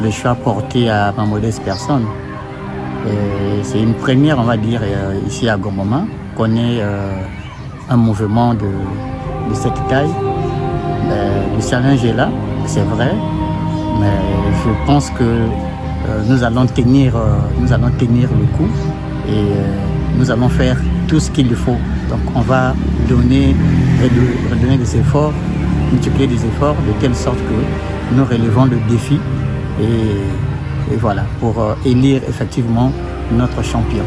Le choix porté à ma modeste personne. C'est une première, on va dire, ici à Gomoma, qu'on ait un mouvement de cette taille. Le challenge est là, c'est vrai, mais je pense que nous allons tenir le coup et nous allons faire tout ce qu'il faut. Donc on va redonner des efforts, multiplier des efforts de telle sorte que nous relevons le défi et voilà, pour élire effectivement notre champion.